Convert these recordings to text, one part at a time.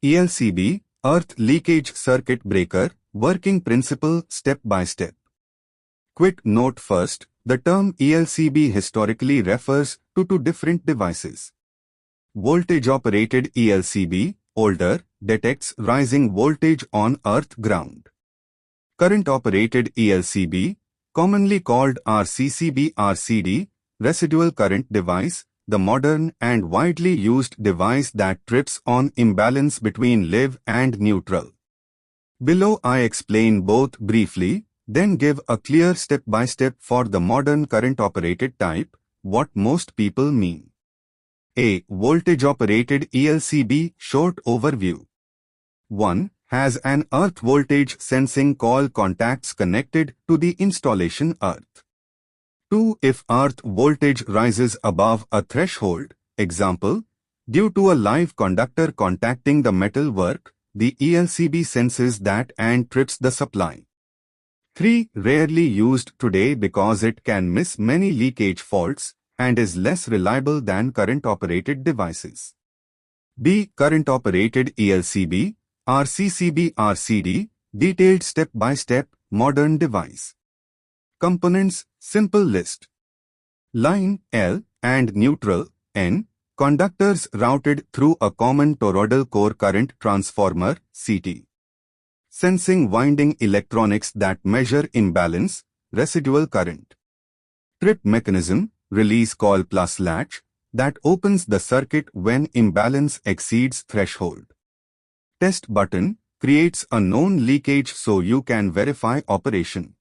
ELCB, Earth Leakage Circuit Breaker, Working Principle Step by Step. Quick note first, the term ELCB historically refers to two different devices. Voltage-operated ELCB, older, detects rising voltage on earth ground. Current-operated ELCB, commonly called RCCB/RCD, residual current device, the modern and widely used device that trips on imbalance between live and neutral. Below I explain both briefly, then give a clear step-by-step for the modern current-operated type, what most people mean. A. Voltage-operated ELCB short overview. 1. Has an earth voltage sensing coil contacts connected to the installation earth. 2. If earth voltage rises above a threshold, example, due to a live conductor contacting the metal work, the ELCB senses that and trips the supply. 3. Rarely used today because it can miss many leakage faults and is less reliable than current-operated devices. B. Current-operated ELCB, RCCB/RCD, detailed step-by-step, modern device. Components, simple list. Line, L, and neutral, N, conductors routed through a common toroidal core current transformer, CT. Sensing winding electronics that measure imbalance, residual current. Trip mechanism, release coil plus latch, that opens the circuit when imbalance exceeds threshold. Test button, creates a known leakage so you can verify operation.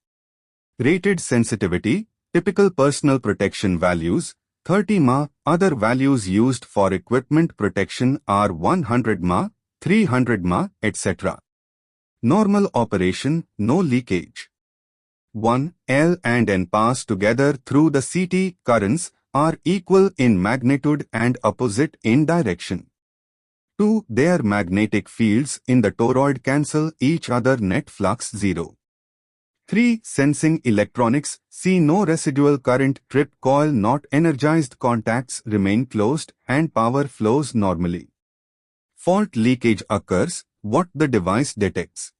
Rated sensitivity, typical personal protection values, 30 mA, other values used for equipment protection are 100 mA, 300 mA, etc. Normal operation, no leakage. 1. L and N pass together through the CT, currents are equal in magnitude and opposite in direction. 2. Their magnetic fields in the toroid cancel each other, net flux 0. 3. Sensing electronics, see no residual current, trip coil not energized, contacts remain closed and power flows normally. Fault leakage occurs, what the device detects.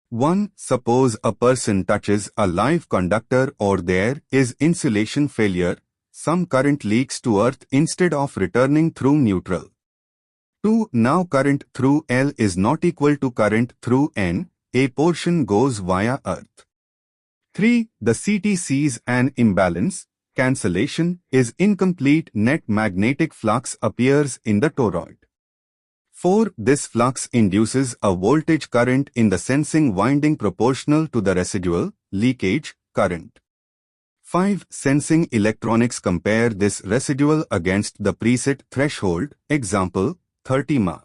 1. Suppose a person touches a live conductor or there is insulation failure, some current leaks to earth instead of returning through neutral. 2. Now current through L is not equal to current through N, a portion goes via earth. 3. The CT sees an imbalance, cancellation is incomplete, net magnetic flux appears in the toroid. 4. This flux induces a voltage current in the sensing winding proportional to the residual, leakage, current. 5. Sensing electronics compare this residual against the preset threshold, example, 30 mA.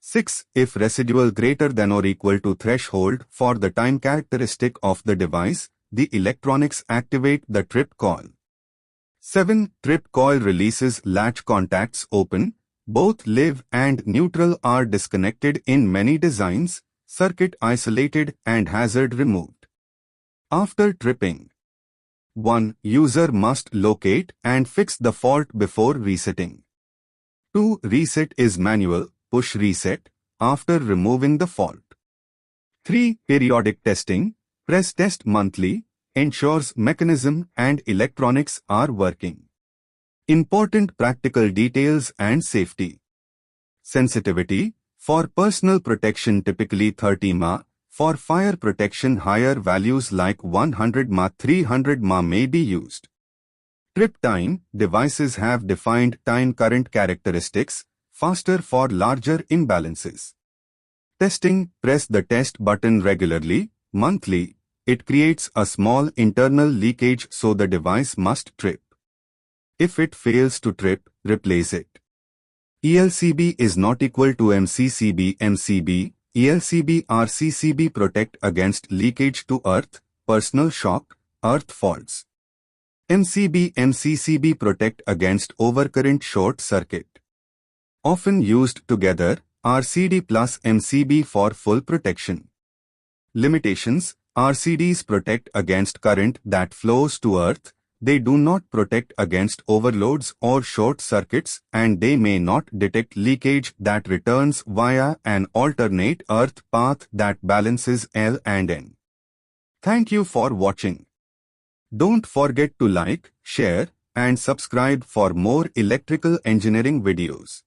6. If residual greater than or equal to threshold for the time characteristic of the device, the electronics activate the trip coil. 7. Trip coil releases latch, contacts open, both live and neutral are disconnected in many designs, circuit isolated and hazard removed. After tripping, 1. User must locate and fix the fault before resetting. 2. Reset is manual, push reset, after removing the fault. 3. Periodic testing, press test monthly, ensures mechanism and electronics are working. Important practical details and safety. Sensitivity, for personal protection typically 30 mA, for fire protection higher values like 100 mA, 300 mA may be used. Trip time, devices have defined time current characteristics, faster for larger imbalances. Testing, press the test button regularly, monthly, it creates a small internal leakage so the device must trip. If it fails to trip, replace it. ELCB is not equal to MCCB. MCB, ELCB, RCCB protect against leakage to earth, personal shock, earth faults. MCB, MCCB protect against overcurrent short circuit. Often used together, RCD plus MCB for full protection. Limitations, RCDs protect against current that flows to earth, They do not protect against overloads or short circuits, and they may not detect leakage that returns via an alternate earth path that balances L and N. Thank you for watching. Don't forget to like, share, and subscribe for more electrical engineering videos.